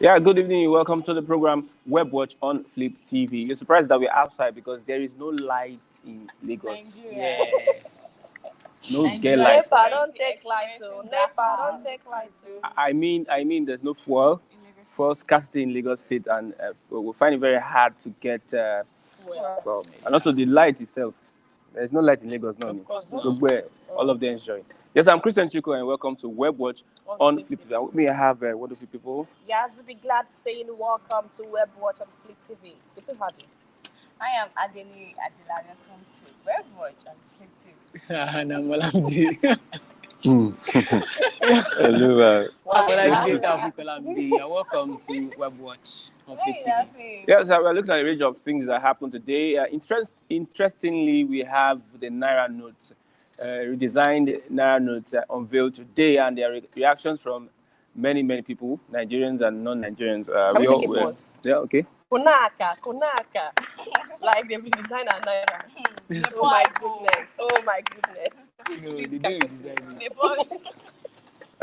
Yeah, good evening. Welcome to the program Web Watch on Flip TV. You're surprised that we're outside because there is no light in Lagos. Nigeria. No Nigeria get light. Nepa don't take light too. Nepa don't take light too. I mean, there's no fuel for scarcity in Lagos State, and we'll find it very hard to get fuel. And also the light itself. There's no light in Lagos now. Of course not. Where all of them enjoy. Yes, I'm Christian Chico, and welcome to Web Watch on Flip TV. And with me, I have wonderful people. Yes, be glad saying welcome to Web Watch on Flip TV. It's good to have you. I am Adeni Adela. Welcome to Web Watch on Flip TV. Hello. Welcome to Web Watch on Flip TV. Yes, we're looking at a range of things that happened today. Interestingly, we have the Naira notes, redesigned Naira notes unveiled today, and there are reactions from many people, Nigerians and non-Nigerians. Can we take a pause? Yeah, okay. Kunaka. Like they've redesigned our Naira. Oh my goodness. Please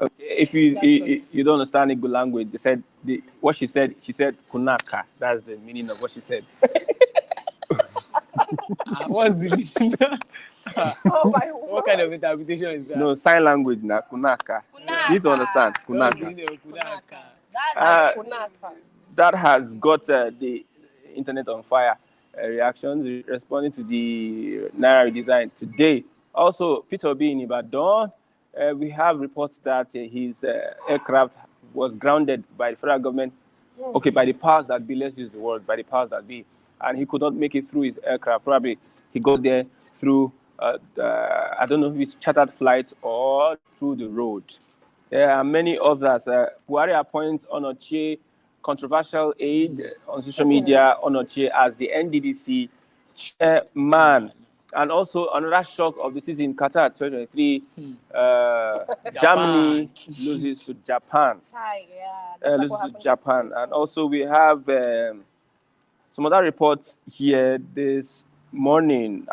Okay, if you don't understand Igbo language, they said what she said kunaka. That's the meaning of what she said. What's the meaning? Oh my word. What kind of interpretation is that? No, sign language na kunaka. You need to understand kunaka. That's Kunaka. That has got the internet on fire. Reactions responding to the Naira redesign today. Also, Peter Obi in Ibadan. We have reports that his aircraft was grounded by the federal government. Okay, by the powers that be. Let's use the word by the powers that be, and he could not make it through his aircraft. Probably he got there through I don't know if it's chartered flights or through the road. There are many others. Buhari appoints Onochie, controversial aide on social media, Onochie as the NDDC chairman. And also another shock of the season, Qatar 2023, Germany loses to Japan. Loses to Japan. And also we have some other reports here this morning.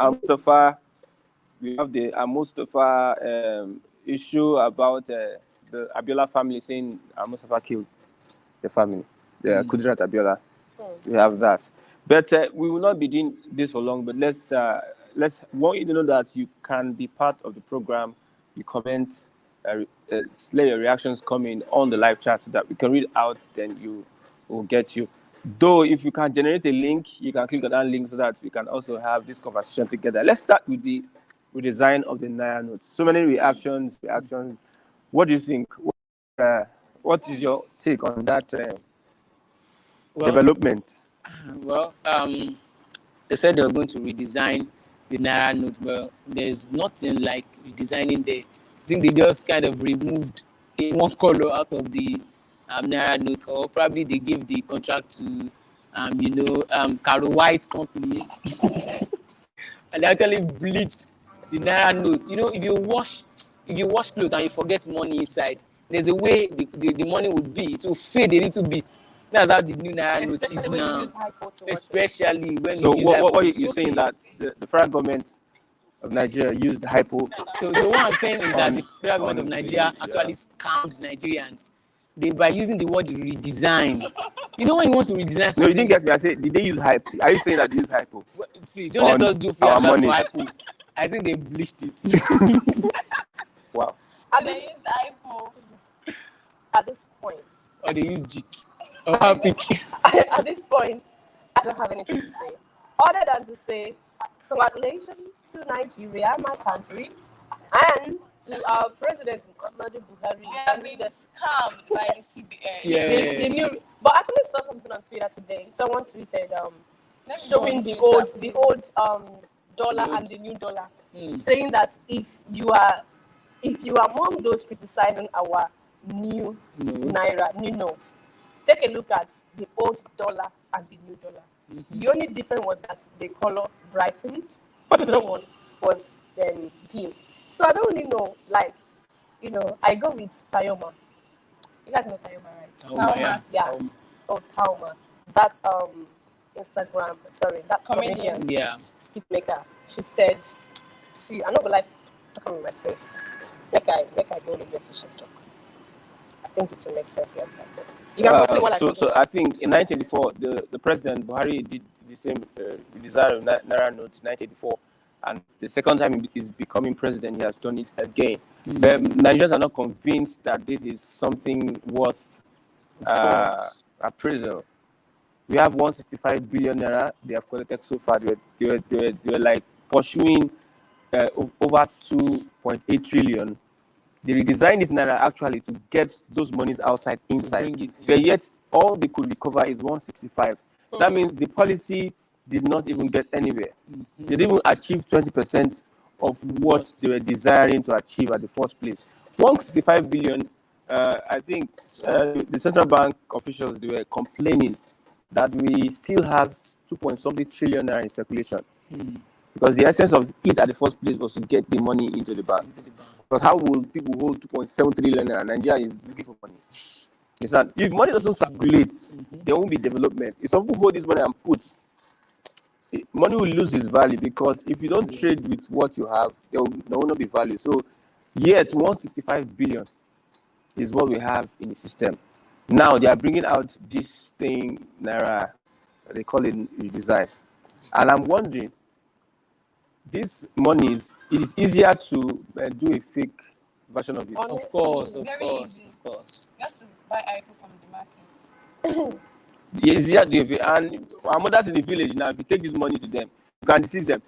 We have the Mustafa issue about the Abiola family saying Mustafa killed the family, the Kudrat Abiola. We have that. But we will not be doing this for long, but let's want you to know that you can be part of the program. You comment, let your reactions come in on the live chat so that we can read out, then you will get you. Though, if you can generate a link, you can click on that link so that we can also have this conversation together. Let's start with the redesign of the Naira notes. So many reactions. What do you think? What is your take on that development? Well, they said they were going to redesign the Naira note. Well, there's nothing like redesigning there. I think they just kind of removed one color out of the Naira note, or probably they gave the contract to, Caro White company, and they actually bleached the Naira note. You know, if you wash clothes and you forget money inside, there's a way the money would be. It will fade a little bit. That's how the new Naira note is now. Especially when so you use what are you saying that the federal government of Nigeria used hypo? So what I'm saying is that the federal government of Nigeria actually scammed Nigerians. By using the word redesign. You know when you want to redesign something. No, you didn't get me. I said, did they use hypo? Are you saying that they use hypo? Well, see, don't let us do our money. hypo. I think they bleached it. Wow. And they used hypo. At this point. Or they use jig. Or Happy. At this point, I don't have anything to say. Other than to say, congratulations to Nigeria, my country, and to our president, Muhammadu Buhari. Yeah, being scammed by the CBN. Yeah. They knew, but I actually saw something on Twitter today. Someone tweeted showing the old dollar and the new dollar, saying that if you are among those criticizing our new Naira, new notes, take a look at the old dollar and the new dollar. The only difference was that the color brightened, but the other one was dim. So I don't really know, I go with Tayoma. You guys know Tayoma, right? Taoma, yeah. Taoma. That's that comedian, skit maker. She said, see, I'm not gonna talking with myself. Make I go to get to shop talk. I think it will make sense like that. You can say what I so I think in 1984, the president Buhari did the same design of Naira notes 1984, and the second time he is becoming president, he has done it again. But Nigerians are not convinced that this is something worth appraisal. We have 165 billion naira they have collected so far. They were like pursuing over 2.8 trillion. They redesigned this naira actually to get those monies outside, inside. But yet, all they could recover is 165. That means the policy did not even get anywhere. They didn't even achieve 20% of what they were desiring to achieve at the first place. 165 billion, I think the central bank officials, they were complaining that we still have 2.something trillion naira in circulation. Because the essence of it at the first place was to get the money into the bank. But how will people hold 2.7 trillion naira? Nigeria is looking for money. It's not, if money doesn't circulate, there won't be development. If some people hold this money and put, money will lose its value, because if you don't trade with what you have, there will not be value. So, yet 165 billion is what we have in the system. Now they are bringing out this thing, Naira, they call it redesign. And I'm wondering, this money it is easier to do a fake version of it. Honestly, Of course. You have to buy iPhone from the market. It's easier to do it. And our mothers in the village now, if you take this money to them, you can deceive them.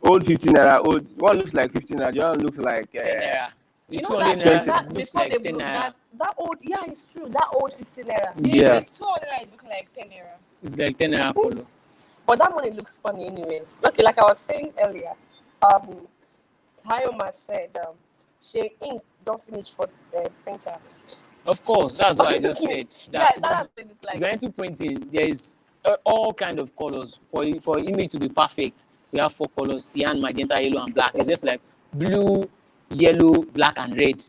Old 15 naira, one looks like 15 naira, the other looks like 10 naira. you The know 200 that, naira looks before like they 10 broke naira. that old, yeah, it's true, that old 15 naira. Yeah. The 200 naira look like 10 naira. It's like 10 naira polo. But that money looks funny anyways. Okay, like I was saying earlier, Tayoma said, she ink don't finish for the printer. Of course, that's what I just said. Yeah, that's what it looks like. Going into printing, there is all kind of colors. For image to be perfect, we have 4 colors: cyan, magenta, yellow, and black. It's just like blue, yellow, black, and red.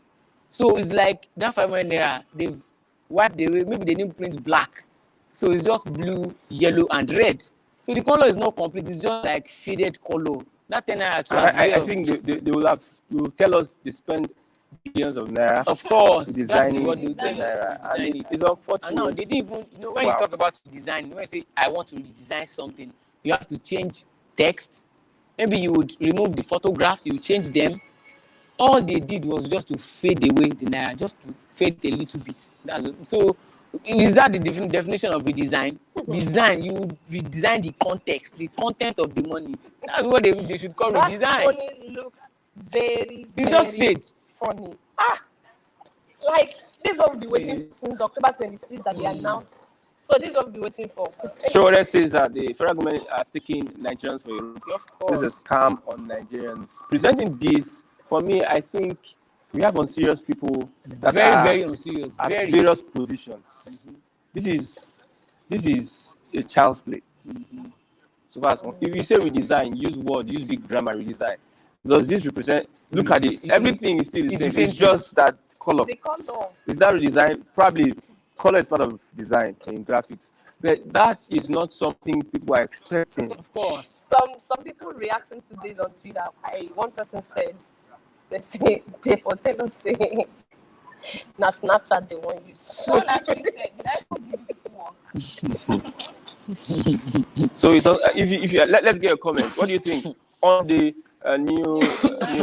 So it's like that 500 naira, they've wiped away. Maybe they didn't print black, so it's just blue, yellow, and red. So the color is not complete. It's just like faded color. That 10 naira too as well. I think they will tell us they spend billions of naira. Of course, designing that's what they tell us naira. to design And it. it's unfortunate. And now they didn't even, when you talk about design, when you say I want to redesign something, you have to change text. Maybe you would remove the photographs, you change them. All they did was just to fade away the naira, just to fade a little bit. So is that the definition of redesign? Design, you redesign the context, the content of the money. That's what they should call That redesign. money looks very, It's just fade. funny. Like this one we'll be waiting since October 26th that they announced. So this one we'll be waiting for. Shore says that the federal government are taking Nigerians for a look. Of course. This is a scam on Nigerians. Presenting this, for me, I think we have unserious people that are Very unserious. at Very. various positions. This is a child's play. So far, if you say redesign, use word, use big grammar, redesign. Does this represent? Look at it. Everything is still the same. It's just that color. The color. Is that redesign? Probably color is part of design in graphics, but that is not something people are expecting. Of course. Some people reacting to this on Twitter. One person said, they say they for tell us say now Snapchat they want use. Someone actually said, did I go give people work? So it's if you let's get a comment. What do you think on the new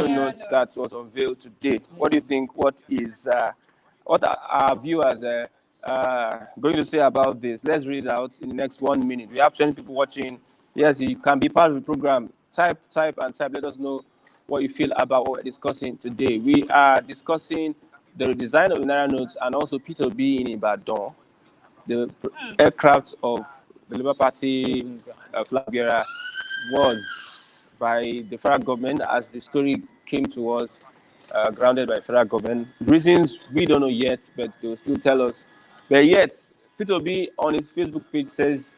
notes that was unveiled today? What do you think? What are our viewers going to say about this? Let's read it out in the next 1 minute. We have 20 people watching. Yes, you can be part of the program. Type. Let us know what you feel about what we're discussing today. We are discussing the redesign of the Naira notes and also P2B in Ibadan, the aircraft of the Labour Party flag bearer was by the federal government, as the story came to us, grounded by the federal government. Reasons we don't know yet, but they will still tell us. But yet, P2B on his Facebook page says,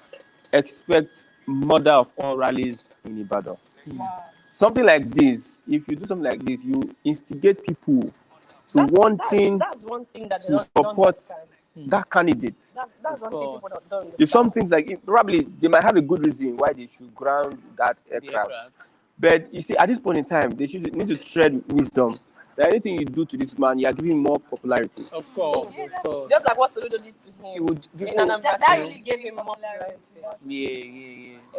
expect murder of all rallies in Ibadan. Wow. Something like this, if you do something like this, you instigate people to That's one thing that to support that candidate. That's one thing people don't understand. If some things like probably they might have a good reason why they should ground that aircraft. But you see, at this point in time, they should need to tread wisdom. that anything you do to this man, you are giving him more popularity. Of course, Yeah, of course. Just like what Soludo did to It him. would In people, Anambra that State, really gave him more popularity.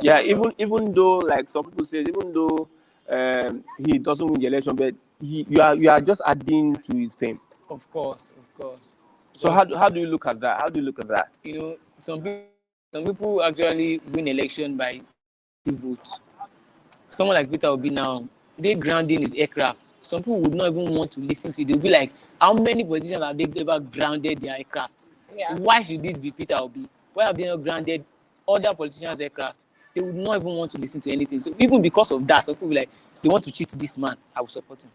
Yeah, even though like some people say, even though he doesn't win the election, but you are just adding to his fame. of course, of course. So how do you look at that? How do you look at that? You know, some people actually win election by the vote. Someone like Peter Obi now, they grounding his aircraft. Some people would not even want to listen to it. They'll be like, how many politicians have they ever grounded their aircraft? Yeah. Why should this be Peter Obi? Why have they not grounded other politicians' aircraft? They would not even want to listen to anything. So even because of that, some people like, they want to cheat this man, I will support him.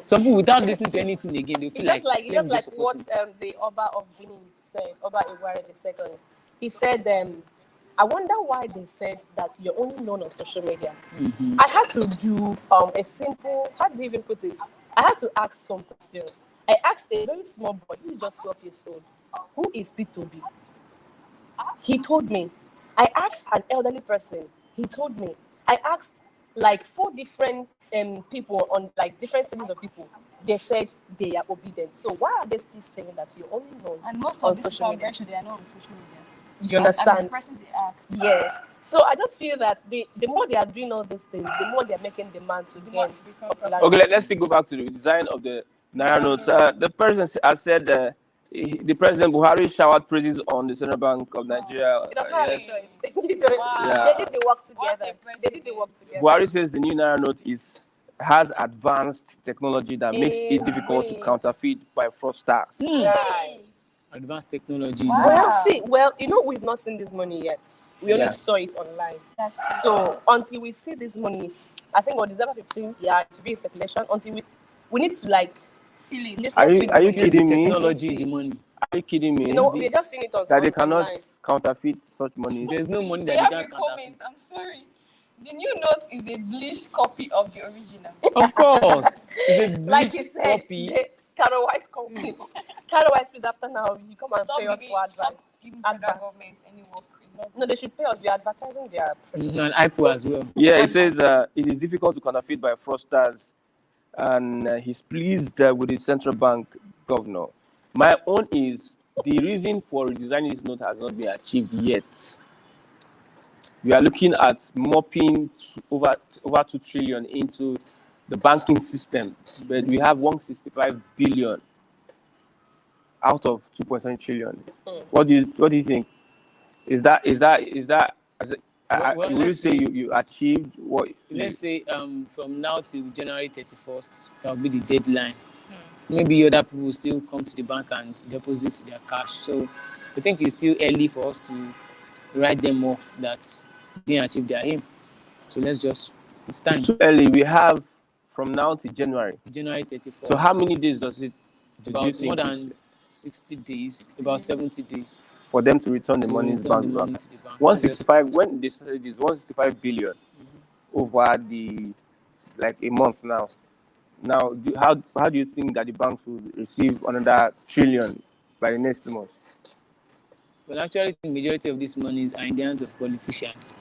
Some people, without listening to anything again, they feel It's like, just like support what him. the Oba of Benin said, Oba Iware II. He said, I wonder why they said that you're only known on social media. Mm-hmm. I had to do a simple, how do you even put it? I had to ask some questions. I asked a very small boy, who's just 12 years old, who is P2B? He told me. I asked an elderly person, he told me. I asked like 4 different people on like different stages of people. They said they are obedient. So why are they still saying that you're only known And most on of these social people, media? I'm sure they are not on social media. You And the understand? persons they ask. Yes. So I just feel that the more they are doing all these things, the more they are making demand to gain popularity. Okay, let's still go back to the design of the Naira notes. The person has said the President Buhari showered praises on the Central Bank of Nigeria. It does not have a Yes. choice. They Yeah. did the work What together. a They did the work together. Buhari says the new Naira note has advanced technology that makes it difficult to counterfeit by fraudsters. Right. Advanced technology. Wow. Well, see, we've not seen this money yet. We only Yeah. saw it online. That's true. So until we see this money, I think on December 15th, to be in circulation. Until we need to like feel it. listen Are to you it. kidding me? Technology in the money. Are you kidding me? You know, we're just seeing it on That they cannot online. counterfeit such money. There's no money We that have you a can comment. counterfeit. I'm sorry. The new note is a bleached copy of the original. Of course. It's a Like bleached you said, copy. the Caro White company. Caro White, please, after now, you come and pay us for Stop advert. giving federal Advert. government any work. It's not No, they should pay us. We're advertising their product. And IPO as well. Yeah, it says it is difficult to counterfeit by fraudsters, and he's pleased with the central bank governor. My own is the reason for redesigning this note has not been achieved yet. We are looking at mopping over 2 trillion into the banking system, but we have 165 billion out of 2.7 trillion. What do you think? Will you say you achieved what? Let's say from now till January 31st, that will be the deadline. Maybe other people will still come to the bank and deposit their cash. So I think it's still early for us to write them off that didn't achieve their aim. So let's just, it's time. It's too early. We have from now to January. January 31st. So how many days do you about think more it's than 60 days, about 70 days. for them to return the to money return the back? money to the bank. 165. When they started this, 165 billion over the like a month now. Now, how do you think that the banks will receive another trillion by the next 2 months? Well, actually, the majority of these monies are in the hands of politicians,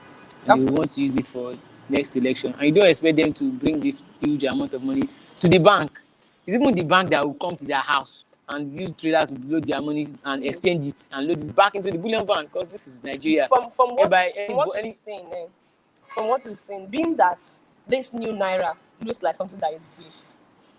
and they want to use it for next election. And you don't expect them to bring this huge amount of money to the bank. It's even the bank that will come to their house and use traders to load their money and exchange it and load it back into the bullion bank, because this is Nigeria. From what Any- we've seen, being that this new Naira looks like something that is bleached.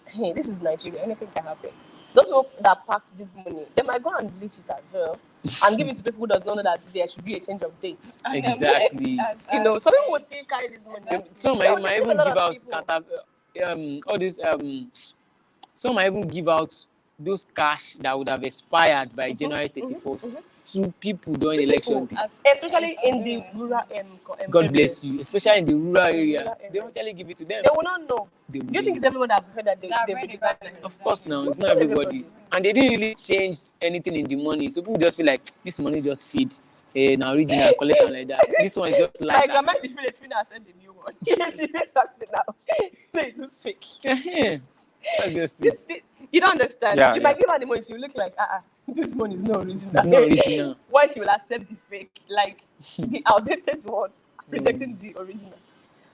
Hey, this is Nigeria. Anything can happen. Those people that packed this money, they might go and bleach it as well and give it to people who does not know that there should be a change of dates. Exactly. You know, some people will still carry this money. Some There might will even be a give lot out of people. all this some might even give out those cash that would have expired by January 31st to people during election day. Especially in the rural God bless areas. you, especially in the rural area. Rural They areas. actually give it to them. They will not know. They Do will you think it's everyone that heard that they've redesigned it? Of course, now it's not everybody, and they didn't really change anything in the money, so people just feel like this money just feed now original collect am like that. This one is just My like that. grandma in the village finna send the new one. She just it now. Say it looks fake. That's just it. This, you don't understand. Yeah, you might give her the money, she will look like, this money is not original. It's not original. Why she will accept the fake, like the outdated one, rejecting the original.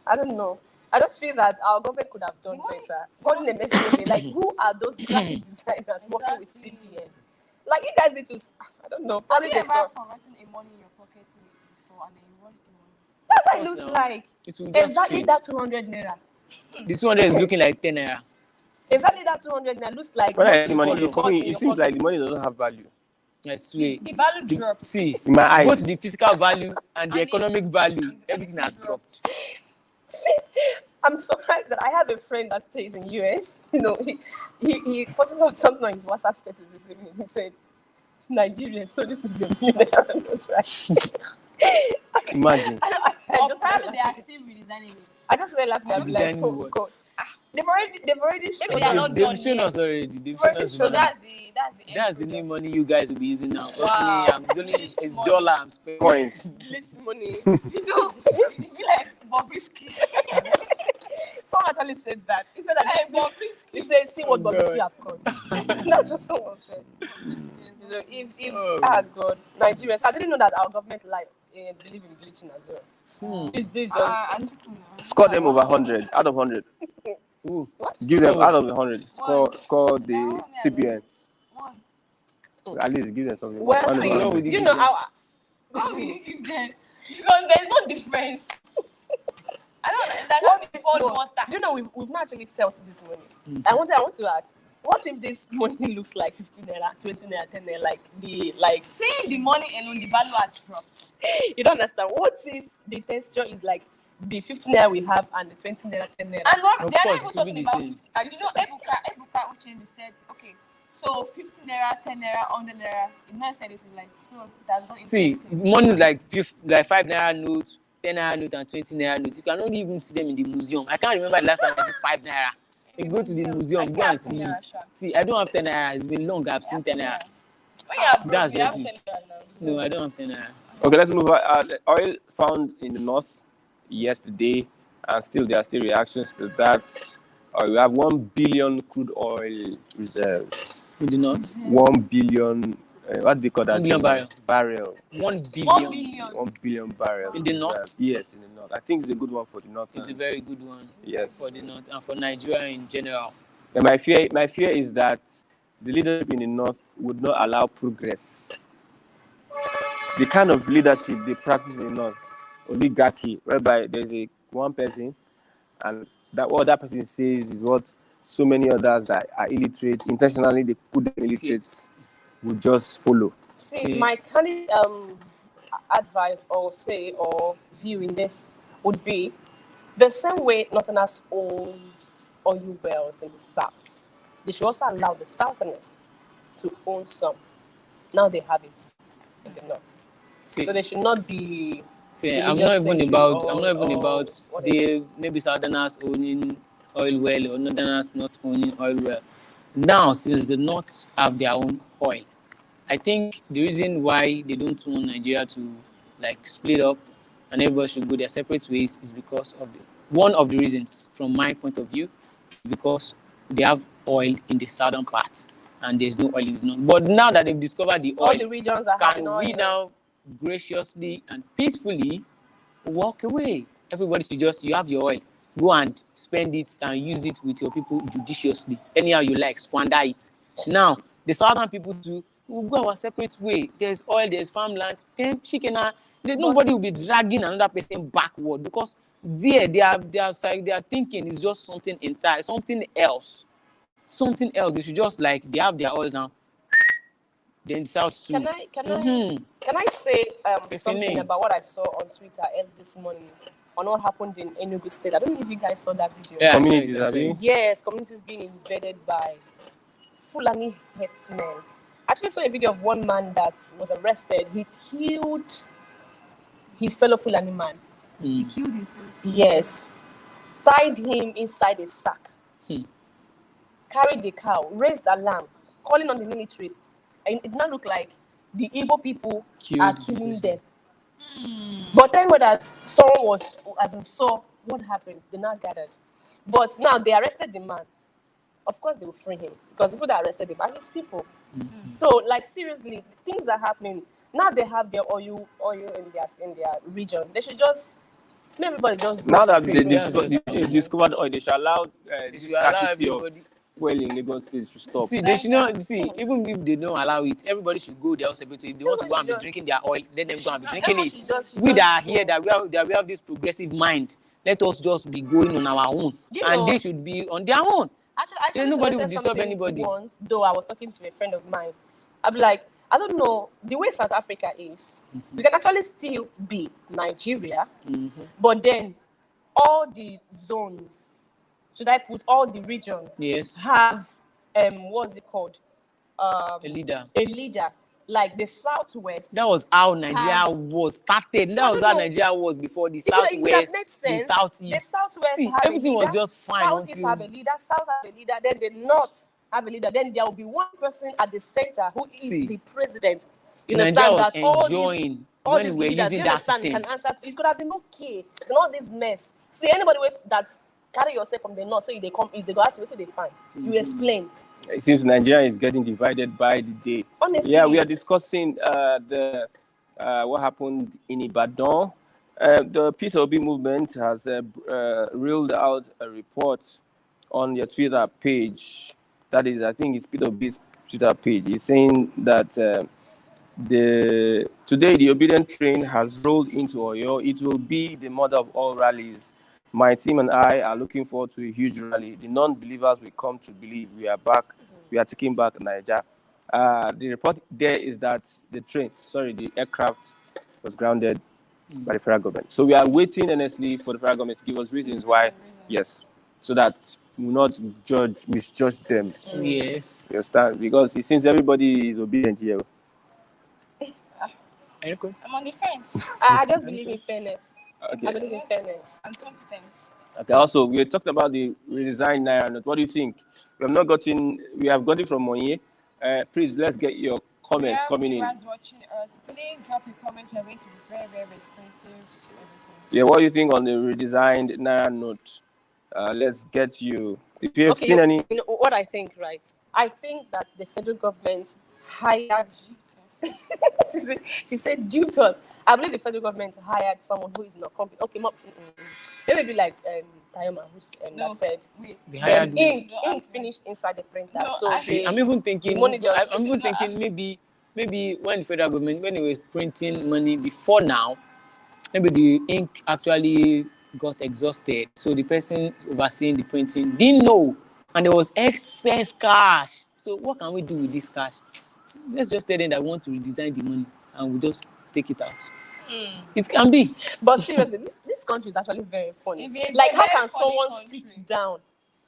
I don't know. I just feel that our government could have done better. Calling them every like, who are those graphic designers working with CPN? Like, you guys need to, I don't know. Have you ever forgotten a money in your pocket before and then you watch the money? That's how it looks like. It will just Exactly fade. that 200 naira. The 200 is looking like 10 naira. Exactly that 200 naira looks like. When I money the money, you for got me, in it your seems like pocket. the money doesn't have value. I swear. The value dropped. See, In my eyes. both the physical value and the economic value, everything has dropped. See, I'm surprised that I have a friend that stays in US. You know, he posted something on his WhatsApp status this evening. He said, Nigeria, so this is your millionaire. That's right. Imagine. Or probably they are still redesigning it. I just started laughing. I'm like, Redesigning oh what? God. They've already shown Maybe they are not They've done shown yet. us already. They've shown us So the money. that's The new money you guys will be using now. Because Wow. me, I'm only it's dollar I'm spending. Coins. List money. So you feel like Bobrisky. Someone actually said that. He said that. Like Bobrisky. He said, see what Oh, Bobrisky God. have cost. That's what someone said. You know, if God, Nigerians, I didn't know that our government believe in bleaching as well. This just Score them over 100 out of 100. Ooh. what? Give them So- out of the 100. Score the CPN. At least give them something. Well, One see, over What would 100. you do you give know them? how? How will you give them? Because there's no difference. I don't know. Like what before the water. Do you know we've not actually felt this money? I want to ask, what if this money looks like 15 naira, 20 naira, 10 naira, like Seeing the money alone, the value has dropped. you don't understand. What if the texture is like the 15 naira we have and the 20 naira, 10 naira? And not, Of they're course, not it will even be talking the about same. 50. And you know, Ebuka Uchendu said, okay, so 50 naira, 10 naira, 100 naira. It not said anything like, so that's not See, interesting. money is like 5 naira notes, 10 naira note, and 20 naira notes. You cannot even see them in the museum. I can't remember the last time I see 5 naira. You go to the museum, go and see it. See, I don't have 10 naira. It's been long. I've seen 10 naira. When you are broke, That's you have just 10 it. naira now. So. No, I don't have 10 naira. Okay, let's move on. Oil found in the north yesterday, and still there are still reactions to that. We have 1 billion crude oil reserves. In the north, 1 billion. What do they call that? 1 billion barrel. Barrel. 1 billion. 1 billion. 1 billion barrel. In the north? reserves. Yes, in the north. I think it's a good one for the north. It's a very good one Yes. for the north and for Nigeria in general. And my fear is that the leadership in the north would not allow progress. The kind of leadership they practice in the north, oligarchy, whereby there's one person, and that what that person says is what so many others that are illiterate, intentionally they put them illiterates, will just follow. See, my candid advice or view in this would be the same way Northerners owns oil wells in the south. They should also allow the Southerners to own some. Now they have it in the north. See, So they should not be. I'm not even about whatever. the maybe Southerners owning oil well or Northerners not owning oil well. Now, since the North have their own oil, I think the reason why they don't want Nigeria to like split up and everybody should go their separate ways is because of one of the reasons, from my point of view, because they have oil in the southern part and there's no oil in the north. But now that they've discovered the All oil, the regions are having can oil. we now graciously and peacefully walk away? Everybody should just, you have your oil, go and spend it and use it with your people judiciously. Anyhow you like, squander it. Now, the southern people too will go our separate way. There's oil, there's farmland, then chicken. Nobody will be dragging another person backward because they are thinking is just something entire, something else. Something else. They should just like, they have their oil now. Then the south too. Can I say something name. about what I saw on Twitter early this morning on what happened in Enugu State? I don't know if you guys saw that video. Yeah, Communities, that's have you? right. Yes, communities being invaded by Fulani headsmen. I actually saw a video of one man that was arrested. He killed his fellow Fulani man. He killed his wife. Yes. Tied him inside a sack. Carried the cow, raised alarm, calling on the military. And it now look like the Igbo people are Killed killing the them. But thank God that someone was, as in saw what happened, they now gathered. But now they arrested the man. Of course they will free him because people that arrested him are his people. So like seriously, things are happening. Now they have their oil in their region. They should just Everybody just Now that see they it. discovered oil, they shall allow this should allow scarcity of everybody. fuel in Lagos State to stop. See, they should not see. Even if they don't allow it, everybody should go their own separate way. If they want to go and be drinking their oil, let them go and be drinking it. We that are here, that we have this progressive mind. Let us just be going on our own, and they should be on their own. Actually, Nobody will disturb anybody. Once, though I was talking to a friend of mine, I'd be like, I don't know, the way South Africa is, we can actually still be Nigeria, but then all the zones, should I put all the region, have what's it called? A leader. Like the Southwest. That was how Nigeria was started. That was how Nigeria was before the Southwest, the Southeast. The Southwest, see, everything was just fine. Southeast have a leader, South have a leader, then the North have a leader. Then there will be one person at the center who is the president. You Nigeria understand was that enjoying all when these we were leaders, using that system. Can answer to, it could have been okay. And all this mess. See, anybody that carry yourself from the North, say they come east, they go ask you what they find. You explain. It seems Nigeria is getting divided by the day. Honestly. Yeah, we are discussing what happened in Ibadan. The Peace Obi movement has reeled out a report on their Twitter page. That is, I think it's Peter Obi's Twitter page. He's saying that today the obedient train has rolled into Oyo. It will be the mother of all rallies. My team and I are looking forward to a huge rally. The non-believers will come to believe we are back. We are taking back Nigeria. The report there is that the aircraft was grounded by the federal government. So we are waiting honestly for the federal government to give us reasons why. Yes, so that we will not misjudge them. Yes. You understand? Because it seems everybody is obedient here. I'm on the fence. I just believe in fairness. Okay. I believe in fairness and competence. Okay. Also, we talked about the redesigned Naira note. What do you think? We have got it from Monye. Please, let's get your comments coming in. Watching us, please drop a comment. We are going to be very, very responsive to everything. Yeah, what do you think on the redesigned Naira note? Let's get you. If you have seen any. You know what I think, right? I think that the federal government hired. She said due to us. I believe the federal government hired someone who is not competent. Okay, maybe like Tayoma, that said ink finished inside the printer. I'm even thinking maybe when the federal government, when it was printing money before now, maybe the ink actually got exhausted. So the person overseeing the printing didn't know, and there was excess cash. So what can we do with this cash? Let's just tell them that we want to redesign the money, and we'll just take it out. It can be. But seriously, this country is actually very funny. Like, how can someone sit down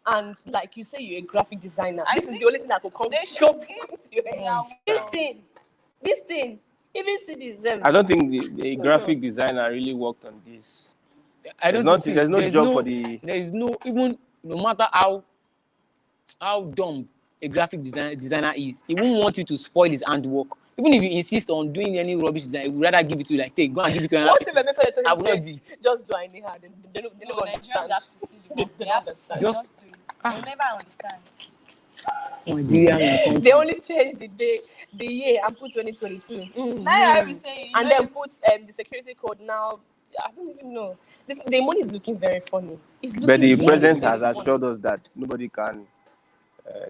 and, like you say, you're a graphic designer? This is the only thing that could come to your head. This thing, even see this. I don't think the graphic designer really worked on this. There's no job for the. There is no, even no matter how dumb a graphic designer is, he won't want you to spoil his handwork. Even if you insist on doing any rubbish design, he would rather give it to you, like, go and give it to another person. I will not do it. Just do anyhow. They don't understand. They understand. Just do it. They'll never understand. They only changed the year and put 2022. And then put the security code now. I don't even know. The money is looking very funny. But the president has assured us that nobody can.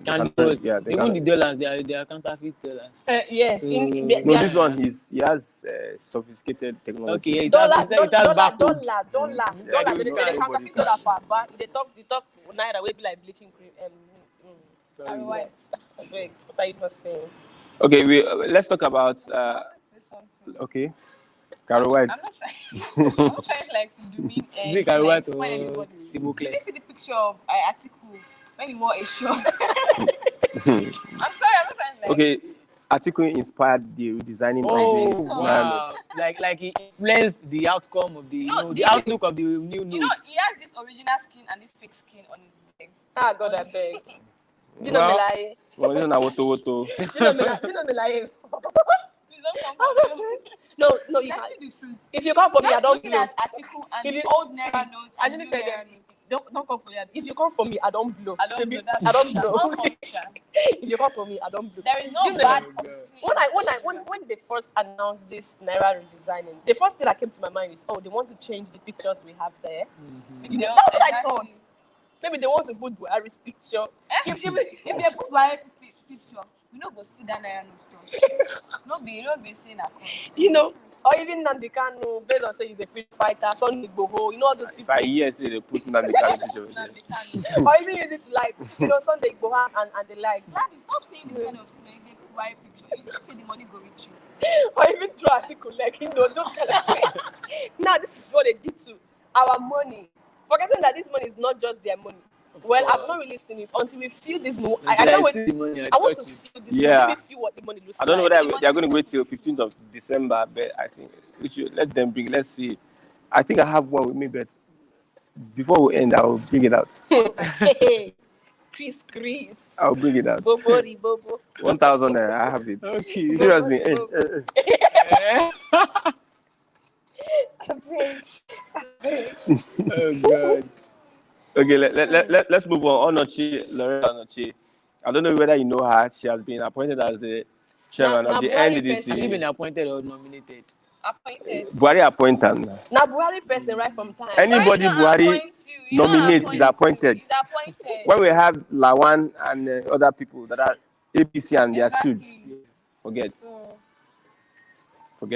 Even the dollars, they are counterfeit dollars. Yes. This one he has sophisticated technology. Okay, it has barcode. Dollar. They counterfeit dollar for bar. They talk Naira will be like bleaching cream. Sorry, what are you not saying? Okay, let's talk about. Okay, Carol White. I'm not trying to do me. Is it Carol White or Steve Oakley? Did you see the picture of Atiku when he wore a shirt? I'm sorry, I'm not trying to Okay, Atiku inspired the redesigning of the wow. Like he influenced the outcome of the outlook of the new notes. You know, he has this original skin and this fake skin on his legs. Ah, God, I beg. Do you know me lie? Well, you know woto. Do you know me lie? Please don't come for me. No, you can't. If you come for me, I don't know. Atiku and the old Naira notes and the new Naira notes. don't come for me. If you come for me, I don't blow. I don't know. I don't blow. Don't come, Sha. If you come for me, I don't blow. There is no You know, bad God. publicity. when they first announced this Naira redesigning, the first thing that came to my mind is, they want to change the pictures we have there. You know, That's what I exactly. thought. Maybe they want to put Buhari's picture. If they put Bandits picture, we no go see that Naira no touch. No be saying that. Or even Nnamdi Kanu, based on say he's a free fighter, Sunday Igboho, all those If people. I hear say they put Nnamdi Kanu picture there. Or even use it to Sunday Igboho and the likes. Daddy, stop saying this kind of thing. They put Bandits picture. You just say the money go reach you. Or even through article, just kind of thing. Now, this is what they did to our money. Forgetting that this money is not just their money. Well, I've not really seen it until we feel this money. I don't wait. I want to feel this money. Let me feel what the money looks like. I don't know whether they are going to wait till 15th of December, but I think we should let them bring. Let's see. I think I have one with me, but before we end, I'll bring it out. Chris. I'll bring it out. Bobo. 1,000 naira. I have it. Okay. Seriously. Oh God. Okay, let's move on. Loretta Onochi. I don't know whether you know her. She has been appointed as the chairman of the Has she NDDC. been appointed or nominated? Appointed. Buhari appointed. Now, Buhari person right from time. Anybody Buhari nominates is appointed. He's appointed. When we have Lawan and other people that are APC and they are stood, forget.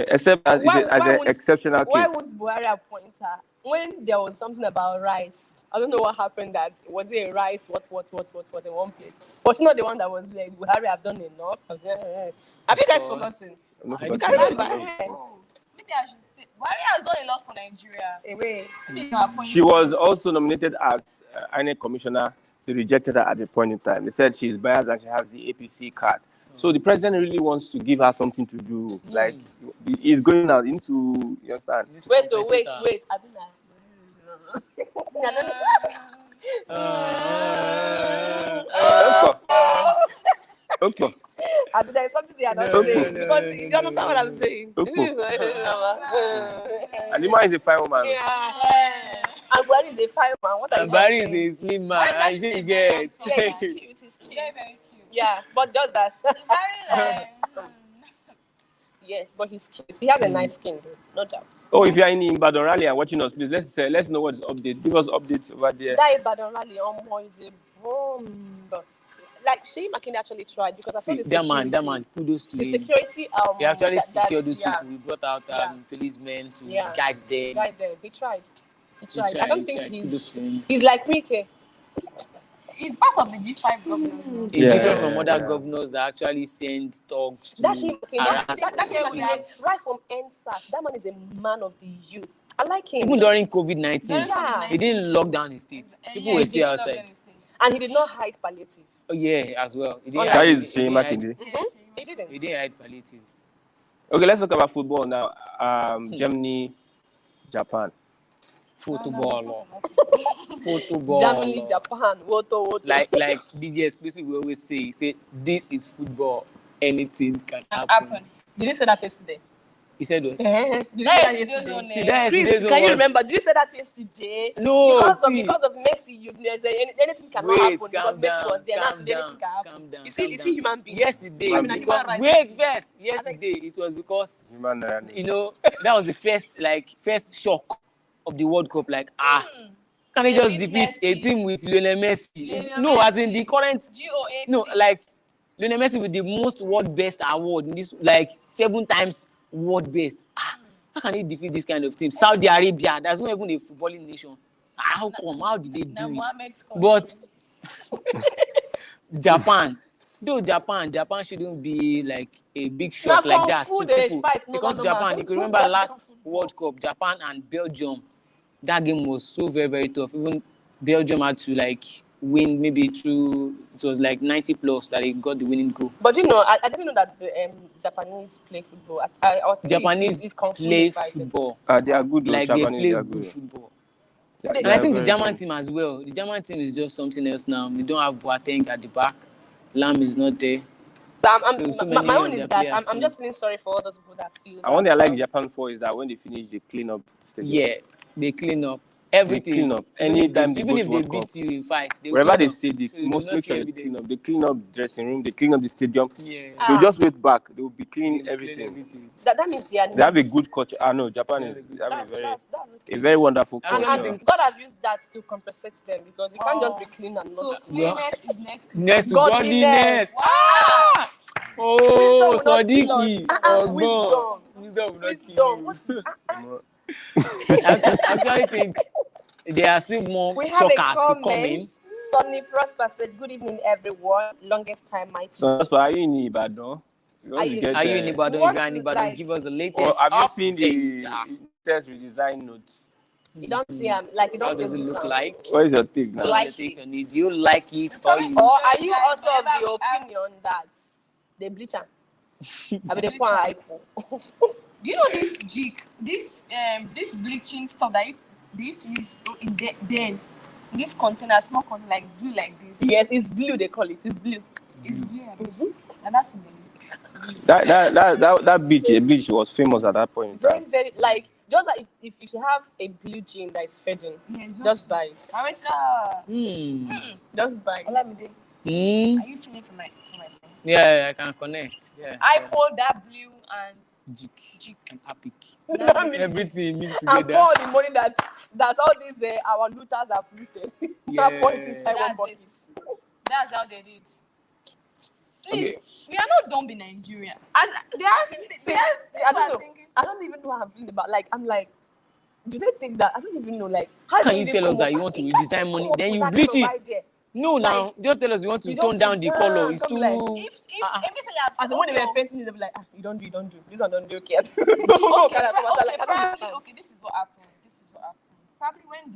Except as an exceptional Why case. would Buhari appoint her? When there was something about rice, I don't know what happened. That was it rice? What in one place? But not the one that was like Buhari. Have done enough. Have you guys forgotten? I'm not I forgetting. can't remember. Maybe I should say, Buhari has done a lot for Nigeria. Away. She was also nominated as INEC commissioner. They rejected her at the point in time. They said she's biased and she has the APC card. So the president really wants to give her something to do. Like he's going out into, you understand? Wait. I don't know. Okay. There's something they are not Okay. saying. Because you understand what I'm saying. Okay. And the man is a fine woman. Yeah. And Buhari is a fine man. What are And you Barry saying? is a slim man, and she gets. Yeah, it's cute. It's cute. Very, very cute. Yeah, but just that. Very Yes, but he's cute. He has a nice skin, though, no doubt. Oh, if you are in Ibadan rally and watching us, please let's know what is update. Give us updates over there. That Ibadan rally is a bomb. Like Sheyi Makinde actually tried because I saw See, the that man, kudos to The him. security. He actually that- secured that's- those people. He brought out policemen to guide them. Right there, he tried. He I don't think Kudos to him. he's like Mike. He's part of the G5 government. It's Yeah, different from other yeah. governors that actually send dogs to That Sheyi harass. Makinde, right from NSAS, that man is a man of the youth. I like him. Even during COVID-19, Yeah. he didn't lock down his states. People were still outside. And he did not hide palliative. Oh yeah, as well. He didn't That That hide- is he Sheyi didn't hide- Makinde. He didn't. He didn't hide palliative. Okay, let's talk about football now. Germany, Japan. Football. Germany, Japan, Woto. Like DJ Exclusive will always say this is football. Anything can happen. Did you say that yesterday? He said what? Did you That say is that still yesterday? on See, it. that Chris, yesterday's can one you was- remember? Did you say that yesterday? No, Because of Messi, anything cannot happen because Messi was there. Now today anything can happen. calm down. You see human beings. Yesterday, I it's mean, because human wait first. Yesterday, it was because Human, that was the first shock of the World Cup. Can they just With defeat a Messi. team with Lionel Messi? Lionel No, as in Messi. the current. GOA. No, Lionel Messi with the most world best award. This 7 times world best. How can he defeat this kind of team? Saudi Arabia, that's not even a footballing nation. How come? How did they do it? But Japan, though Japan shouldn't be like a big shock like that to people because Japan. You can remember last World Cup, Japan and Belgium. That game was so very very tough. Even Belgium had to win maybe through. It was 90 plus that he got the winning goal. But I didn't know that the Japanese play football. I was thinking Japanese it's Kung Fu play fighting. football. they are good. They Japanese, play they are good good. football. They And are I think the very German good. team as well. The German team is just something else now. They don't have Boateng at the back. Lam is not there. So many my of own their is that players I'm too. just feeling sorry for all those people that feel. And one thing I like Japan for is that when they finish, they clean up the stadium. Yeah, they clean up. everything. clean up. Anytime they even go if to they World beat Cup. you in fight, they will Wherever clean they up. say they So you must will not make see sure they clean evidence. up. They clean up the dressing room, they clean up the stadium. Yeah. They'll just wait back. They will be They cleaning will clean everything. everything. That means they are They have a neat. good culture. No, Japan Yeah, is good. they have That's a okay. very wonderful And culture. And God have used that to compensate them because you can't just be clean and So not. cleanliness is next to Next to Godliness. godliness. Wow. Oh, Wisdom will not kill us. Sadiki. Wisdom will not kill What you. is I actually think there are still more We have a shockers to come in. comment. Sonny Prosper said, "Good evening, everyone. Longest time, my So that's why are you in Ibadan? You Are you- get, Are you in Ibadan? What If you are in is Ibadan, like- give us the latest or have you seen update. the latest redesign notes? You don't see him like you don't. How does it look like? What is your take now? Like What's your take it. on it? Do you like it or you? Or are you Guys, also of whenever the we have- opinion that they bleach am? I mean, they want hypo. Do you know this jig, this bleaching stuff that they used to use then in this container, small container like blue like this. Yes, it's blue. They call it. It's blue. It's blue, and that's in the That bleach was famous at that point in Very, time. very like just like if you have a blue jean that is fading, yeah, just buy it. I was Just buy it. let me see. Hmm. Are you seeing it from my phone? Yeah, I can connect. Yeah. I pulled that blue and Jik and Epic. That means- Everything mixed And together. pour all the money that all these our looters have looted. Yeah. Pour it inside one That's bucket. it. That's how they did. Please, Okay. we are not dumb in Nigeria. As they are, I don't know. I don't even know how I'm feeling about. Like, I'm like, do they think that? I don't even know. Like, How do can you even tell us come that up- you want to it redesign can't money, come up then with you that bleach kind of it? idea. No, now just tell us you want to you tone just down sit the down, color. It's come too. like, if everything As the one they were okay, painting it, they'll be like, you don't do. This one don't do. Okay. okay, Like, I don't probably, understand. okay, this is what happened. Probably when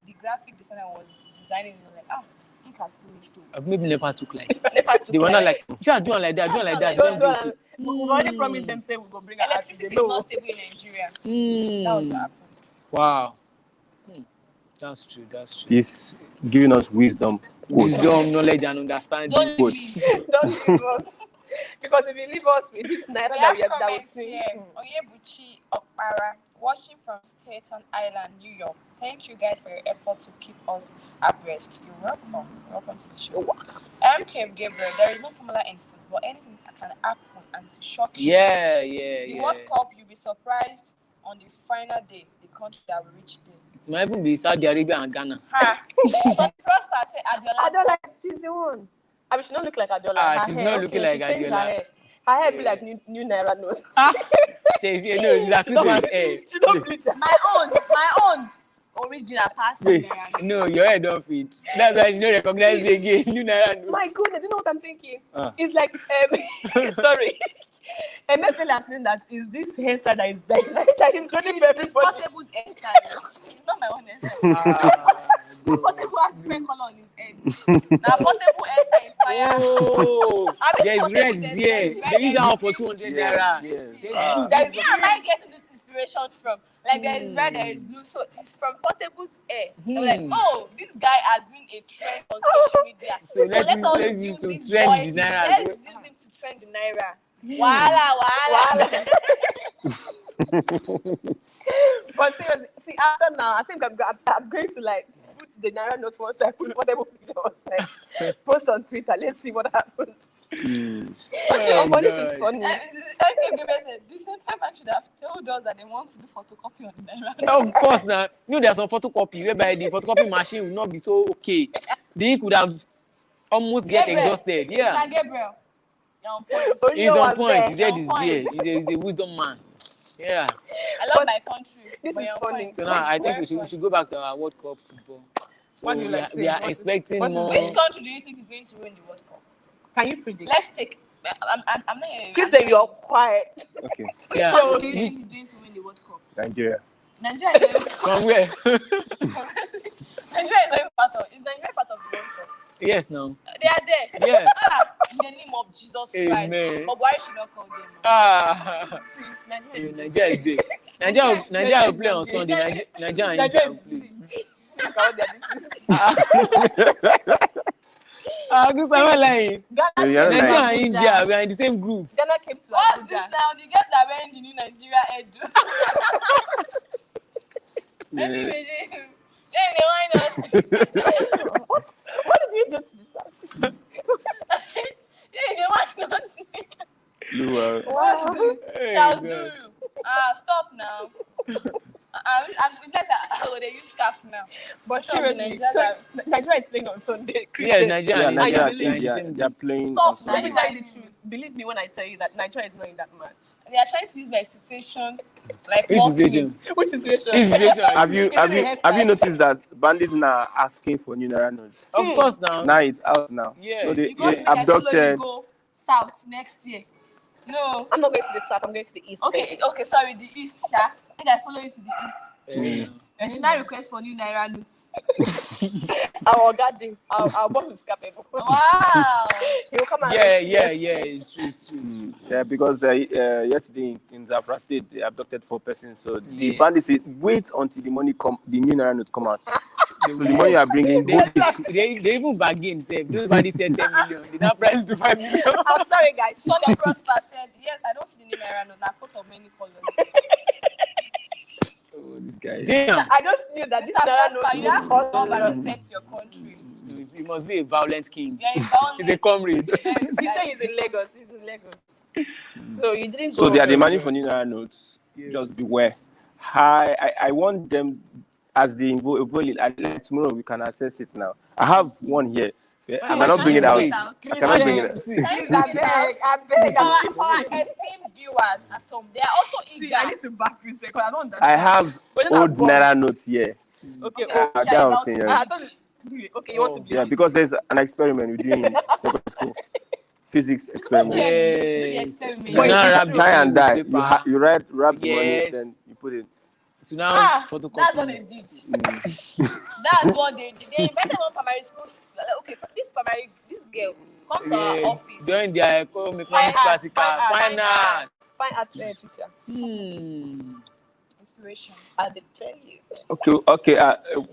the graphic designer was designing, they were like, ink has finished too. Maybe never took light. Never took They were not light. like, sure, do it like that, do it like that. Don't Don't do do it. We've already promised them, say we go bring our Electricity artist. is not stable in Nigeria. That was what happened. Wow. That's true. He's giving us wisdom. Wisdom, knowledge, and understanding. Don't leave me. Don't leave us. Because if you leave us with this Naira We that have we comments see. here. Oyebuchi Okpara, watching from Staten Island, New York. Thank you guys for your effort to keep us abreast. You're welcome. Welcome to the show. MK Gabriel, there is no formula in football. Anything can happen and to shock you. The World Cup, you'll be surprised on the final day, the country that will reach there. It might even be Saudi Arabia and Ghana. But Prosper say Adiola. Adola, she's the one. I mean, she don't look like Adola. Her She's hair, not looking like she changed Adola. Her hair, her hair be like new Naira notes. No, it's Christmas hair. She don't bleach her. My own original pasta. Wait. No, your hair don't fit. That's why she don't recognize it again. You know. My goodness, you know what I'm thinking? It's like, sorry. MFL have seen that is this hairstyle that is that is ready for It's everybody. Portable's hairstyle. It's not my own hairstyle. Portable has different color on his head. Now Portable hairstyle inspired. Oh, there's red Portable there. there's They use that one for 200 naira. Yes. Guys, where am I getting this inspiration from? Like there is red, there is blue, so it's from Portable's hair. I'm like, oh, this guy has been a trend on social media. So let's use to this trend boy. the naira. Let's use him to trend the Naira. Wahala. But seriously, see, after now, I think I'm going to like put the Naira note one side, put whatever picture one side, post on Twitter. Let's see what happens. Oh, But this is funny. Okay, Gabriel said, the same time I should have told us that they want to do photocopy on the Naira. Of course, now. You know, there's some photocopy whereby the photocopy machine will not be so okay. The ink would have almost get Gabriel. exhausted. Yeah. Mr. Gabriel, you're on point. He's on point. His head On is point. there. He's a wisdom man. Yeah. I love my country. This but is you're on funny. point. So now I think Very we should go back to our World Cup football. So What do you we like are, saying? we are What is- expecting what is- more. Which country do you think is going to win the World Cup? Can you predict? Let's take. I'm not here. Christian, you're quiet. Okay. Which Yeah. country do you Which- think is going to win the World Cup? Nigeria. Nigeria is not From where? part of. Is Nigeria part of the World Cup? Yes, now. They are there. Yeah. In the name of Jesus Christ. Amen. But why should not call them? Ah. Nigeria. Nigeria is there. Nigeria will play on Sunday. Nigeria and India will play. This time lying. You're Ghana, Nigeria lying. and India, we are in the same group. Ghana came to What's this Abuja. now? The guys are wearing the new Nigeria head. Anyway, then why not? What did you do to this artist? Then why not? Lua. Wow. Charles Duru. Stop now. I'm they use scarf now. But Some of the seriously, Nigerians so Nigeria is playing on Sunday. Yeah, Christian. Nigeria. Yeah, and Nigeria, believe I think they are playing Stop, on Let Sunday. me tell you the truth. Believe me when I tell you that Nigeria is not in that match. They are trying to use my situation like Which mocking me. situation? Which situation? Which situation? Have you noticed that bandits now are asking for new Naira notes? Of course now. Now it's out now. Yeah. So they Because make I follow you abducted. go south next year. No. I'm not going to the south. I'm going to the east. Okay, sorry, the east, Sha. Make I follow you to the east. Yeah. And should I request for new Naira notes? Our garden, our boss is capable. Wow. He will come and Yeah. rescue us. It's true. It's true. Yeah, because yesterday in Zafra State they abducted 4 persons. So the Yes. bandits say, wait until the money come, the new Naira note come out. So the money you are bringing, hold it. They even bargain. Say those bandits said 10 million. They now price to 5 million. I'm sorry, guys. Sonny Prosper said, yes, I don't see the new Naira note. I coat of many colors. Oh, this guy. Damn. I just knew that this Mr. Naira Prosper, you note have will to love and cost. respect your country. He must be a violent king. Yeah, he's bound. He's a comrade. You say he's in Lagos. He's in Lagos. So you didn't go. So they are demanding for new Naira notes. Yeah. Just beware. I want them as the evolve. Tomorrow we can access it now. I have one here. Yeah, I cannot bring it out. I cannot bring it out. Please, I beg. Our esteemed viewers at home, they are also See, eager. I need to back this because I don't understand. I have But then old I'm born. Naira notes here. Okay, Okay. oh, That I'm saying. I thought okay, you want to bleach Yeah, it? because there's an experiment we do in secondary school. Physics experiment. Yes. Experiment. But Now you wrap Try and die. paper. You wrap the money, Yes. then you put it. So now photocopy. That's what they did. That's what they did. They invited one primary school. Okay, this girl, come to our office. During their economics Fine arts, practical, fine fine art. Fine art teacher. Inspiration. I did tell you. Okay.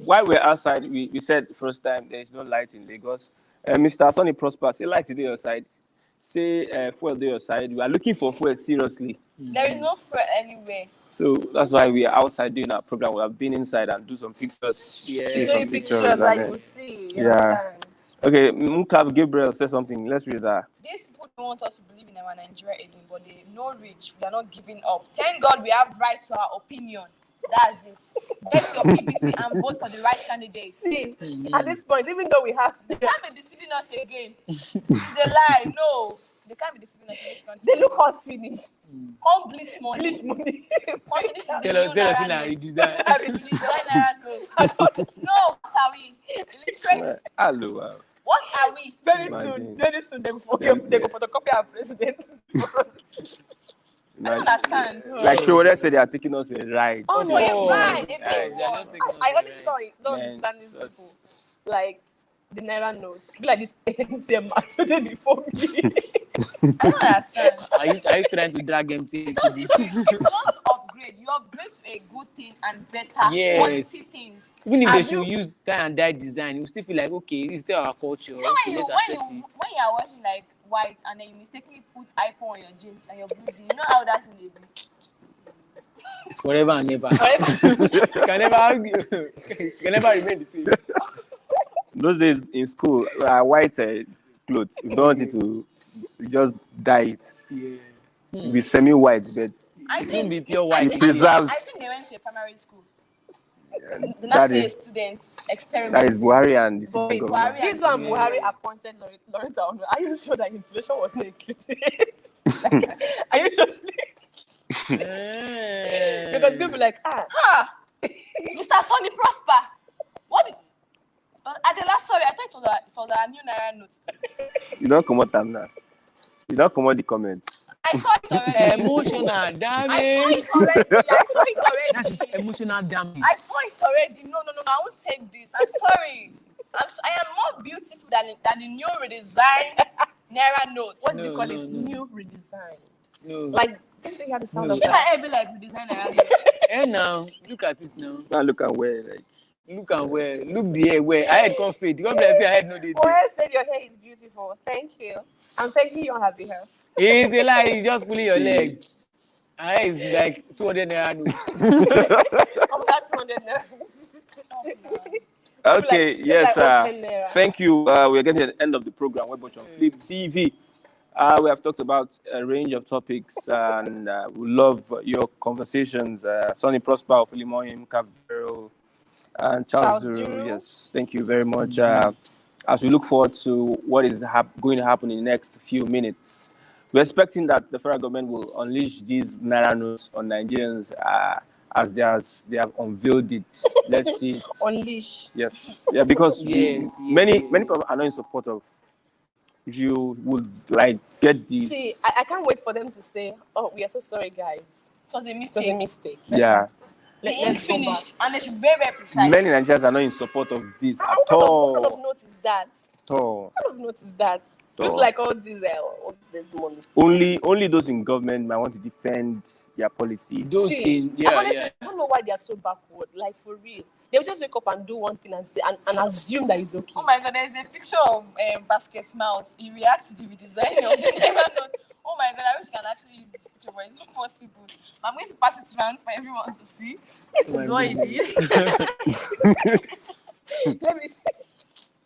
While we're outside, we said first time there is no light in Lagos. Mr. Sonny Prosper, say light today your side. Say fuel day your side. We are looking for fuel seriously. There is no threat anywhere. So that's why we are outside doing our program. We have been inside and do some pictures. Yeah. take So some you pictures I and could see. Yeah. You understand? Okay, Mukav Gabriel said something. Let's read that. These people don't want us to believe in our Nigeria again, but they no reach. We are not giving up. Thank God we have right to our opinion. That's it. Get your PPC and vote for the right candidate. See, at this point, even though we have, They can't be deceiving us again. It's a lie. No. They can't be deceiving us in this country. they look us finished. Come bleach money. Bleach money. Come this is the Tell us new in Naira our note. redesign. Redesign Naira note. No, what are we? Illiterate. Hello. What are we? Very Imagine. soon, they go photocopy our president. I don't understand. Like Showore said, they are taking us a ride. Oh, no, Oh, right. they Guys, they are just taking us I for a honestly ride. don't Man, understand these people. s- Like the Naira notes. Be like this ATM mass before me. I don't understand. Are you trying to drag MTN into Don't this? if you want to upgrade, you upgrade to a good thing and better Yes. quality things. Even if Have they should you- use tie and dye design, you still feel like, okay, this is still our culture. You know Okay, when let's you accept it. when you are watching like white and then you mistakenly put icon on your jeans and your blue jeans, you know how that will be. It's forever and never. You can never argue. You can never remain the same. Those days in school, white clothes. If you don't want it to, you just dye it. Yeah. Be semi-white, but I It won't think be pure it white. preserves. I think they went to a primary school. The That last year is student experiment. that is Buhari and the Boy, sitting government. Buhari This one Yeah. Buhari appointed Lawrence Ono. Are you sure that inflation was not included? Are you sure? Because people be like, Mr. Sonny Prosper. What did at the last sorry, I thought it was a new Naira note. You don't come out now. You don't come out the comment. I saw it already. Emotional I saw damage. it already. That's emotional damage. I saw it already. No, I won't take this. I'm sorry. I am more beautiful than the new redesigned Naira note. what do you No, call no, it? no. New redesign. No. Like, didn't you hear the sound No. of If that? I ever like redesign Naira note, And now, look at it now. Now look and where like Look and where. Look the hair where. I had can't fade. The company say I had no day. Boy said your hair is beautiful. Thank you. I'm thanking you on her behalf. It's a lie. He's just pulling your See. legs. My hair is like 200 naira. No. That's 200 naira. Okay, Like, yes, like 10 naira. thank you. We're getting to the end of the program. We're watching Flip TV. We have talked about a range of topics, and we love your conversations. Sonny Prosper of Ilimoyim, Cavero, and Charles Duru. Duru. Yes, thank you very much. As we look forward to what is going to happen in the next few minutes, we're expecting that the federal government will unleash these Naira notes on Nigerians as they have unveiled it. Let's see it. Unleash. Yes, yeah, because many yes. people are not in support of. If you would like get these, See, I can't wait for them to say, "Oh, we are so sorry, guys. It was a It was mistake. a mistake." yeah, The ink Let's go back. finished, and they should be very, very precise. many Nigerians are not in support of this at What kind of all. note is that? At all. What kind of note is that? At Just all. like all this money. Only those in government might want to defend their policy. Those See, in I don't know why they are so backward. Like, for real, they'll just wake up and do one thing and say and assume that it's okay. Oh my God, there's a picture of Basket Mouth. He reacts to the redesign of the Naira note. Oh my God, I wish I can actually use this picture, but it's not possible. I'm going to pass it around for everyone to see. This is what it is. Let me.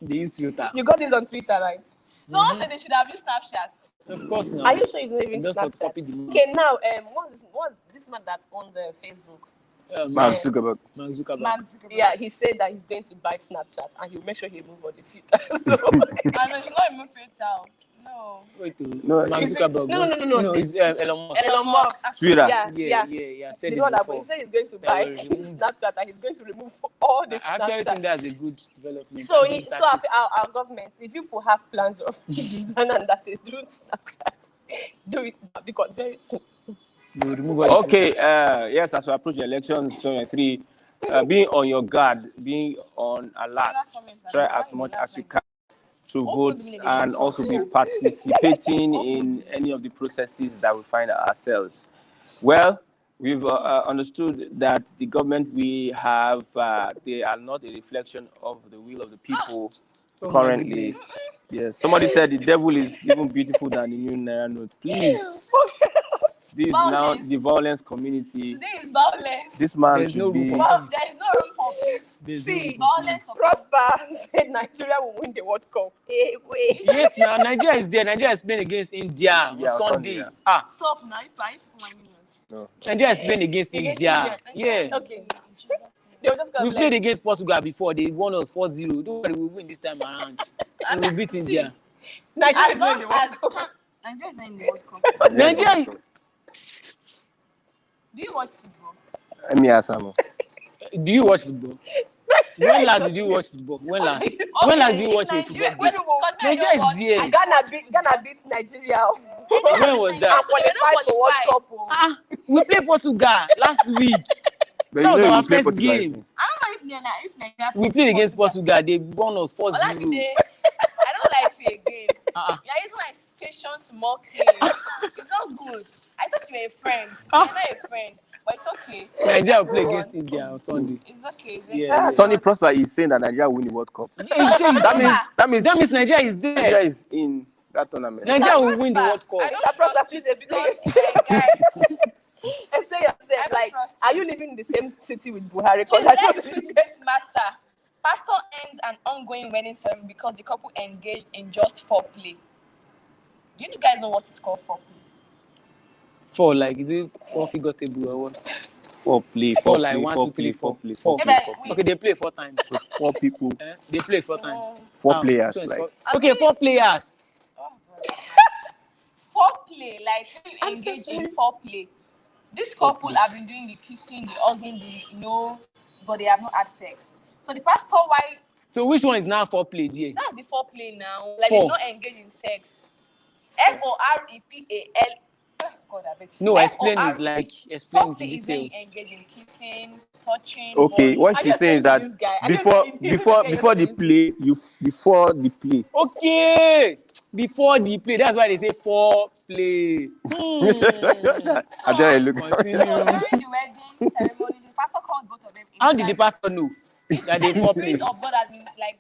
They use filter. You got this on Twitter, right? No one said they should have used Snapchat. Of course not. Are you sure it's not even Just Snapchat? copy the money. Okay, now what's this man that owns Facebook? Mark Zuckerberg. Mark Zuckerberg. Mark Zuckerberg. Yeah, he said that he's going to buy Snapchat and he'll make sure he remove all the filters. So, I mean, it's not even filter. No. Wait, No, Mark is it- Zuckerberg. no, no, no, no. No, it's Elon Musk. Elon Musk. Twitter. Yeah. Yeah. Said The it one that before. he said he's going to buy will remove- Snapchat and he's going to remove all the I actually think Snapchat. that's a good development. So, And good so tactics. our government, if people have plans of design and that they do Snapchat, do it now because very soon. They will remove all the Okay. Yes, as we approach the elections 2023, being on your guard, being on alert, try as much as you can to vote and also be participating in any of the processes that we find ourselves. Well, we've understood that the government we have, they are not a reflection of the will of the people currently. Yes, somebody said the devil is even beautiful than the new Naira note. Please, this is now Violence. the violence community. Today is violence. This man There's should no be. room Well, there's no room for peace. There's See, no Violence. Prosper said Nigeria will win the World Cup. Hey, wait. Yes, now Nigeria is there. Nigeria is playing against India Yeah, on on Sunday. Sunday, yeah. Stop now. If I my millions. No. Nigeria is playing against India. Yeah. Okay. They were just We going played against Portugal before. They won us 4-0. Don't worry, we'll win this time around. And we'll beat India. Nigeria As is long winning the World as Cup. Nigeria is not in the World Cup. Nigeria is- Do you watch football? Let me ask Samo. Do you watch football? When last did you watch football? When last? When last did you watch a football game? Nigeria is there. Ghana beat Nigeria. When was that? And qualified for World Cup. Oh. We played Portugal last week. But That was you our play first Portugal, game. I see. I don't know if Nigeria. We played against Portugal. They won us 4-0. I don't like play again. Uh-uh. You're using my situation to mock you. It's not good. I thought you were a friend. You're not a friend, but it's okay. Nigeria will play against India on Sunday. It's okay. Yeah. Sonny Prosper is saying that Nigeria will win the World Cup. That means Nigeria is there. Nigeria is in that tournament. Nigeria will win the World I Cup. don't trust Please you explain. because Explain yourself. don't Like, trust are you. you living in the same city with Buhari? Please Because I let's don't treat this matter. Pastor ends an ongoing wedding ceremony because the couple engaged in just foreplay. Do you guys know what it's called foreplay? Four, like, is it 4 figure table or what? Four play, Four, four like, play, 1, four 2, play, 3, four 4. play, Four. four Yeah, play, but four Okay, they play 4 times. play. So 4 people, They play 4 times. 4 Now, players. 24. Like Okay, 4 players. Foreplay, like when you I'm so engage sorry. in foreplay. This couple have been doing the kissing, the hugging, but they have not had sex. So the pastor, why? So which one is now 4 played here? That's the foreplay now. Like Four. they're not engaged in sex. FOREPAL. God, I beg. No, explain is FOREPAL. like, explain the Foreplay is when you details. engage in kissing, touching. okay, what I she's just saying is that this guy. I before just- before the play, before the play. Okay, before the play, that's why they say 4 play. I don't look. Continue. So during the wedding ceremony, the pastor called both of them. How did the inside. pastor know that they The 4 play? Spirit of God has been like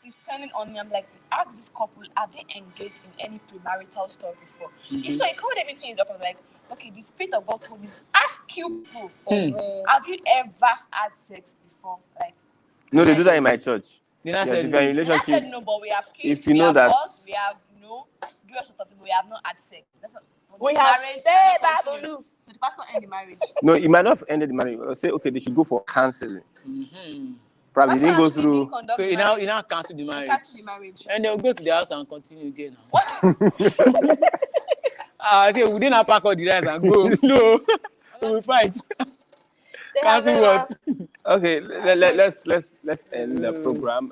descending on me. I'm like, ask this couple, have they engaged in any premarital stuff before? So he called them into his office like, okay, the Spirit of God told me to ask you people, have you ever had sex before? Like, No, they do that in my church. Then I Yes, said if you're in a and I relationship, said no, but we have kids, if you we know have that- us, we have, various sort of people, we have not had sex. That's what, We this have marriage say cannot continue. Babulu. So the pastor end the marriage. no, it might not have ended the marriage. I'll say, okay, they should go for counseling. Probably Pastor didn't go actually through. didn't conduct so the you now marriage. cancel the marriage. Cancel the marriage. And they'll go to the house and continue there now. I say, we didn't pack all the rice and go. No, we will fight. They have Cancel what? Okay, let's end the program.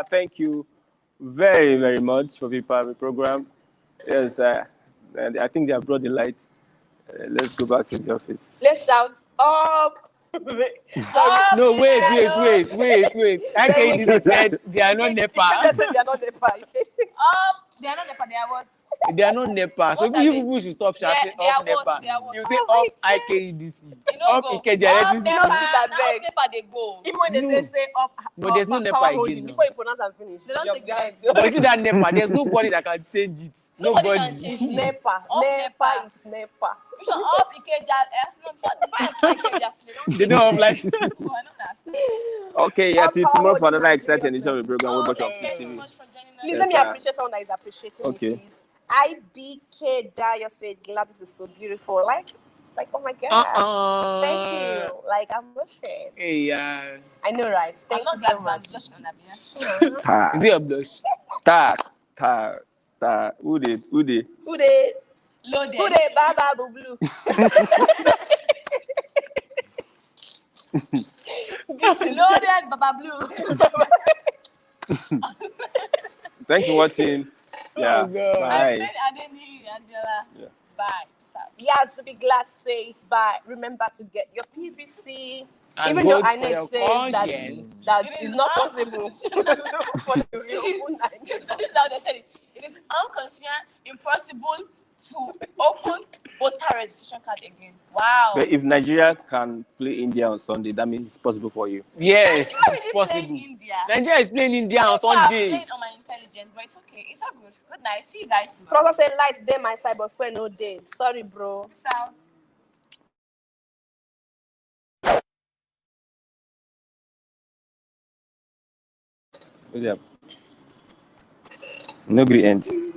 Thank you very, very much for being part of the program. Yes, and I think they have brought the light. Let's go back to the office. Let's shout up. No, wait. IKDC said they are not They NEPA. said they are not NEPA. They are not NEPA, they are what? They are not NEPA. So What are you they? people should stop shouting They are up what? NEPA. They are what? You say Oh up IKDC. You know, Up go. Ikeja Up electricity. NEPA, Sweet now abeg. NEPA they go. Even when they No. say up, But there's no power NEPA holding, again now. before you pronounce and finish. They don't your take guys- that. But you see that NEPA, there's nobody that can change it. Nobody can Nobody. It's NEPA. Up NEPA NEPA. is NEPA. You should up Ikeja. No, before Ikeja, They don't have like. So I don't understand. Okay, yeah, till Power tomorrow for holding another Nigeria exciting edition of the program. We'll watch on Thank you so TV. much for joining us. Please Yes, let me sir. appreciate someone that is appreciating Okay. me, please. IBK Dayo said, "Glad this is so beautiful." Like, oh my gosh. Thank you. Like, I'm blushing. Hey, I know, right? I'm Thank not you glad so much. I'm just on that. Yeah. Ta, is it a blush? ta, ta, ta. Who did? Who they? Loaded. Who they? Baba Blue. Loaded, Baba Blue. Thanks for watching. Yeah. Oh, God. Bye. Angela. Yeah. Bye. Stop. Yes, to be glad says, but remember to get your PVC. And Even though vote for INEC your says conscience. that It is is not possible for the real This is how they said it. It is unconstitutional, impossible to open voter registration card again. Wow. But if Nigeria can play India on Sunday, that means it's possible for you. Yes, Nigeria it's really possible. playing India. Nigeria is playing India on People are Sunday. playing on my intelligence, but it's okay. It's all good. Good night. See you guys tomorrow. Brother said light day my side, but friend no day. Sorry, bro. Peace out. Yeah. No great end.